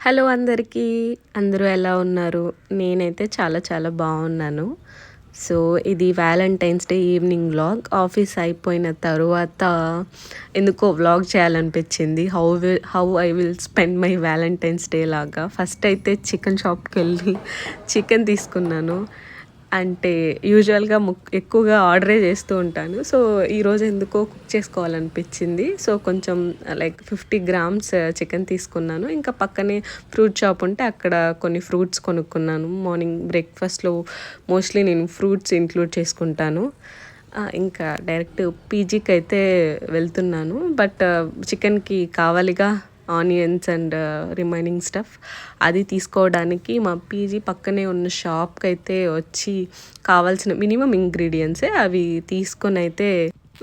Hello అందరికీ, అందరూ ఎలా ఉన్నారు? నేనైతే చాలా చాలా బాగున్నాను. సో ఇది Valentine's day evening vlog. Office అయిపోయిన తరువాత ఎందుకో వ్లాగ్ చేయాలనిపించింది. How I will spend my Valentine's day లాగా. ఫస్ట్ అయితే చికెన్ షాప్కి వెళ్ళి చికెన్ తీసుకున్నాను. అంటే యూజువల్గా ఎక్కువగా ఆర్డరే చేస్తూ ఉంటాను. సో ఈరోజు ఎందుకో కుక్ చేసుకోవాలనిపించింది. సో కొంచెం లైక్ 50 grams చికెన్ తీసుకున్నాను. ఇంకా పక్కనే ఫ్రూట్ షాప్ ఉంటే అక్కడ కొన్ని ఫ్రూట్స్ కొనుక్కున్నాను. మార్నింగ్ బ్రేక్ఫాస్ట్లో మోస్ట్లీ నేను ఫ్రూట్స్ ఇంక్లూడ్ చేసుకుంటాను. ఇంకా డైరెక్ట్ పీజీకి అయితే వెళ్తున్నాను. బట్ చికెన్కి కావాలిగా ఆనియన్స్ అండ్ రిమైనింగ్ స్టఫ్, అది తీసుకోవడానికి మా పీజీ పక్కనే ఉన్న షాప్కి అయితే వచ్చి కావాల్సిన మినిమం ఇంగ్రీడియంట్సే అవి తీసుకొని అయితే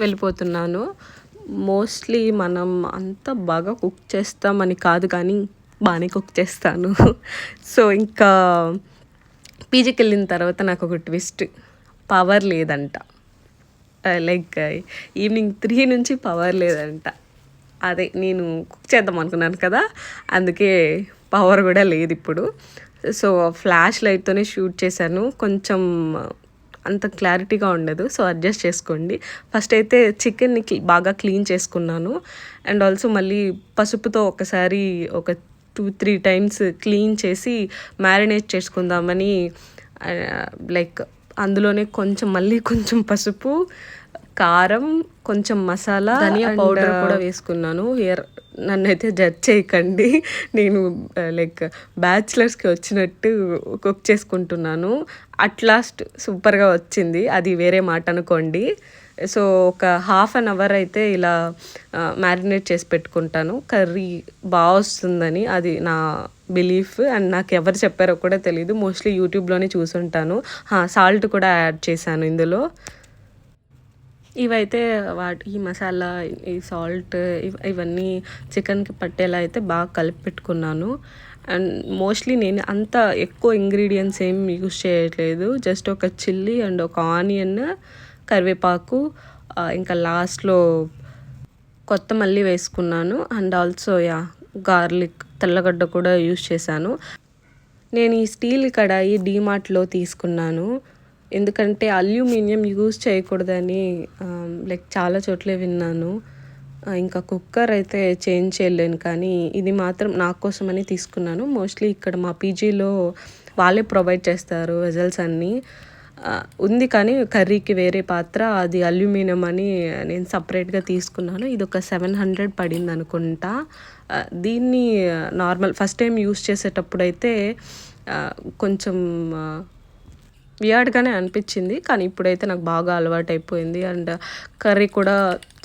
వెళ్ళిపోతున్నాను. మోస్ట్లీ మనం అంత బాగా కుక్ చేస్తామని కాదు, కానీ బాగానే కుక్ చేస్తాను. సో ఇంకా పీజీకి వెళ్ళిన తర్వాత నాకు ఒక ట్విస్ట్, పవర్ లేదంట. లైక్ ఈవినింగ్ 3 నుంచి పవర్ లేదంట. అదే నేను కుక్ చేద్దాం అనుకున్నాను కదా, అందుకే పవర్ కూడా లేదు ఇప్పుడు. సో ఫ్లాష్ లైట్తోనే షూట్ చేశాను. కొంచెం అంత క్లారిటీగా ఉండదు, సో అడ్జస్ట్ చేసుకోండి. ఫస్ట్ అయితే చికెన్ని బాగా క్లీన్ చేసుకున్నాను. అండ్ ఆల్సో మళ్ళీ పసుపుతో ఒకసారి ఒక 2-3 times క్లీన్ చేసి మ్యారినేట్ చేసుకుందామని, లైక్ అందులోనే మళ్ళీ కొంచెం పసుపు, కారం, కొంచెం మసాలా, ధనియా పౌడర్ కూడా వేసుకున్నాను. నన్నైతే జడ్జ్ చేయకండి, నేను లైక్ బ్యాచిలర్స్కి వచ్చినట్టు కుక్ చేసుకుంటున్నాను. అట్ లాస్ట్ సూపర్గా వచ్చింది, అది వేరే మాట అనుకోండి. సో ఒక 1/2 hour అయితే ఇలా మ్యారినేట్ చేసి పెట్టుకుంటాను. కర్రీ బాగా వస్తుందని అది నా బిలీఫ్. అండ్ నాకు ఎవరు చెప్పారో కూడా తెలీదు, మోస్ట్లీ యూట్యూబ్లోనే చూసుంటాను. సాల్ట్ కూడా యాడ్ చేశాను ఇందులో. ఇవైతే ఈ మసాలా, ఈ సాల్ట్, ఇవన్నీ చికెన్కి పట్టేలా అయితే బాగా కలిపి పెట్టుకున్నాను. అండ్ మోస్ట్లీ నేను అంత ఎక్కువ ఇంగ్రీడియంట్స్ ఏం యూస్ చేయట్లేదు. జస్ట్ ఒక చిల్లీ అండ్ ఒక ఆనియన్, కరివేపాకు, ఇంకా లాస్ట్లో కొత్తమల్లి వేసుకున్నాను. అండ్ ఆల్సో గార్లిక్, తెల్లగడ్డ కూడా యూస్ చేశాను. నేను ఈ స్టీల్ కడాయి డీమార్ట్లో తీసుకున్నాను. ఎందుకంటే అల్యూమినియం యూజ్ చేయకూడదని లైక్ చాలా చోట్లే విన్నాను. ఇంకా కుక్కర్ అయితే చేంజ్ చేయలేను, కానీ ఇది మాత్రం నా కోసమని తీసుకున్నాను. మోస్ట్లీ ఇక్కడ మా పీజీలో వాళ్ళే ప్రొవైడ్ చేస్తారు వెజల్స్ అన్నీ. ఉంది కానీ కర్రీకి వేరే పాత్ర, అది అల్యూమినియం అని నేను సపరేట్గా తీసుకున్నాను. ఇది ఒక 700 పడింది అనుకుంటా. దీన్ని నార్మల్ ఫస్ట్ టైం యూస్ చేసేటప్పుడు అయితే కొంచెం వియర్డ్గానే అనిపించింది, కానీ ఇప్పుడైతే నాకు బాగా అలవాటు అయిపోయింది. అండ్ కర్రీ కూడా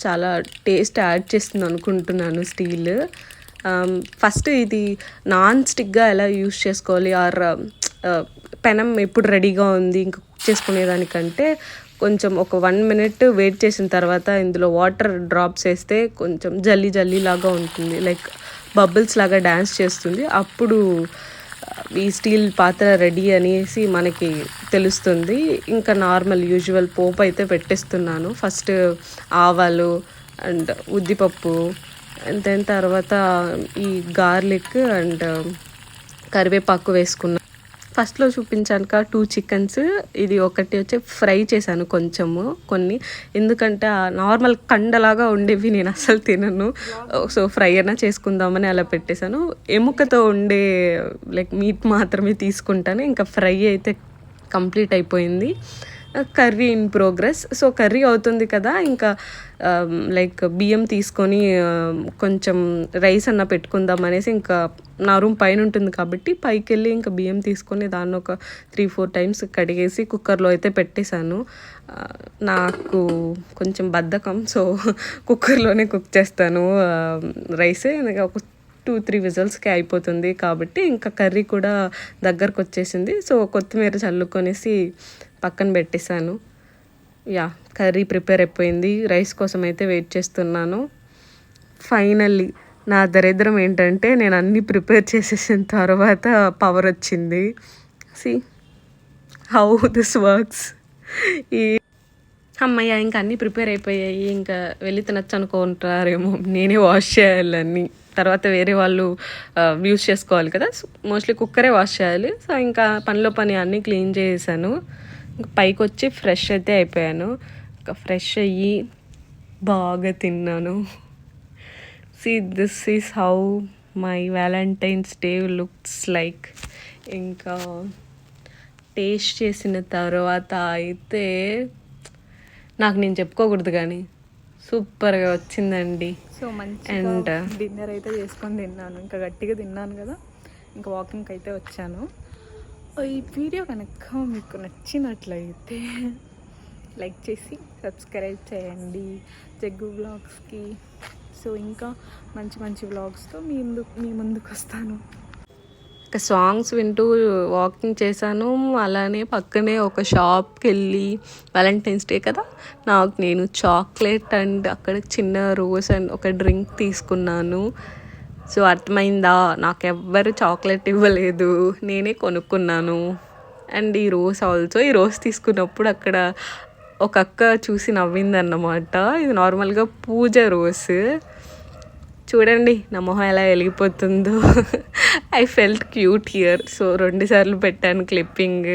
చాలా టేస్ట్ యాడ్ చేస్తుంది అనుకుంటున్నాను స్టీల్. ఫస్ట్ ఇది నాన్ స్టిక్గా ఎలా యూస్ చేసుకోవాలి, ఆర్ పెనం ఎప్పుడు రెడీగా ఉంది ఇంకా కుక్ చేసుకునేదానికంటే కొంచెం ఒక 1 minute వెయిట్ చేసిన తర్వాత ఇందులో వాటర్ డ్రాప్స్ వేస్తే కొంచెం జల్లీ లాగా ఉంటుంది, లైక్ బబుల్స్ లాగా డ్యాన్స్ చేస్తుంది. అప్పుడు ఈ స్టీల్ పాత్ర రెడీ అనేసి మనకి తెలుస్తుంది. ఇంకా నార్మల్ యూజువల్ పోపు అయితే పెట్టేస్తున్నాను. ఫస్ట్ ఆవాలు అండ్ ఉద్దిపప్పు, అండ్ దాని తర్వాత ఈ గార్లిక్ అండ్ కరివేపాకు వేసుకున్నాను. ఫస్ట్లో చూపించాను 2 chickens, ఇది ఒకటి వచ్చి ఫ్రై చేశాను కొన్ని, ఎందుకంటే నార్మల్ కండలాగా ఉండేవి నేను అసలు తినను. సో ఫ్రై అయినా చేసుకుందామని అలా పెట్టేశాను. ఎముకతో ఉండే లైక్ మీట్ మాత్రమే తీసుకుంటాను. ఇంకా ఫ్రై అయితే కంప్లీట్ అయిపోయింది. Curry in progress. So curry అవుతుంది కదా, ఇంకా లైక్ బియ్యం తీసుకొని కొంచెం రైస్ అన్న పెట్టుకుందాం అనేసి, ఇంకా నా రూమ్ పైన ఉంటుంది కాబట్టి పైకి వెళ్ళి ఇంకా బియ్యం తీసుకొని దాన్ని ఒక 3-4 times కడిగేసి కుక్కర్లో అయితే పెట్టేశాను. నాకు కొంచెం బద్ధకం, సో కుక్కర్లోనే కుక్ చేస్తాను రైస్. ఒక 2-3 whistles అయిపోతుంది కాబట్టి ఇంకా కర్రీ కూడా దగ్గరకు వచ్చేసింది. సో కొత్తిమీర చల్లుకొనేసి పక్కన పెట్టేశాను. కర్రీ ప్రిపేర్ అయిపోయింది. రైస్ కోసం అయితే వెయిట్ చేస్తున్నాను. ఫైనల్లీ నా దరిద్రం ఏంటంటే నేను అన్నీ ప్రిపేర్ చేసేసిన తర్వాత పవర్ వచ్చింది. See how this works. అమ్మయ్య, ఇంకా అన్నీ ప్రిపేర్ అయిపోయాయి, ఇంకా వెళ్ళి తినచ్చు అనుకుంటారేమో, నేనే వాష్ చేయాలన్నీ. తర్వాత వేరే వాళ్ళు యూస్ చేసుకోవాలి కదా. మోస్ట్లీ కుక్కరే వాష్ చేయాలి. సో ఇంకా పనిలో పని అన్నీ క్లీన్ చేసాను. ఇంకా పైకి వచ్చి ఫ్రెష్ అయితే అయిపోయాను. ఇంకా ఫ్రెష్ అయ్యి బాగా తిన్నాను. See, this is how my Valentine's Day looks like. ఇంకా టేస్ట్ చేసిన తర్వాత అయితే నాకు నేను చెప్పుకోకూడదు కానీ సూపర్గా వచ్చిందండి. సో మంచిగా డిన్నర్ అయితే చేసుకొని తిన్నాను. ఇంకా గట్టిగా తిన్నాను కదా, ఇంకా వాకింగ్కి అయితే వచ్చాను. ఈ వీడియో కనుక మీకు నచ్చినట్లయితే లైక్ చేసి సబ్స్క్రైబ్ చేయండి జగ్గు వ్లాగ్స్కి. సో ఇంకా మంచి మంచి వ్లాగ్స్తో మీ ముందుకు వస్తాను. ఇంకా సాంగ్స్ వింటూ వాకింగ్ చేశాను. అలానే పక్కనే ఒక షాప్కి వెళ్ళి వ్యాలంటైన్స్ డే కదా, నేను చాక్లెట్ అండ్ అక్కడ చిన్న రోజ్ అండ్ ఒక డ్రింక్ తీసుకున్నాను. సో అర్థమైందా, నాకు ఎవ్వరు చాక్లెట్ ఇవ్వలేదు, నేనే కొనుక్కున్నాను. అండ్ ఈ రోజ్ తీసుకున్నప్పుడు అక్కడ ఒక అక్క చూసి నవ్విందన్నమాట. ఇది నార్మల్గా పూజ రోజ్. చూడండి నా మొహం ఎలా వెలిగిపోతుందో. I felt cute here. So 2 సార్లు పెట్టాను క్లిప్పింగ్.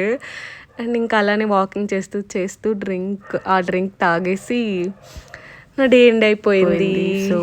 అండ్ ఇంకా అలానే వాకింగ్ చేస్తూ డ్రింక్ తాగేసి నా డే ఎండ్ అయిపోయింది. సో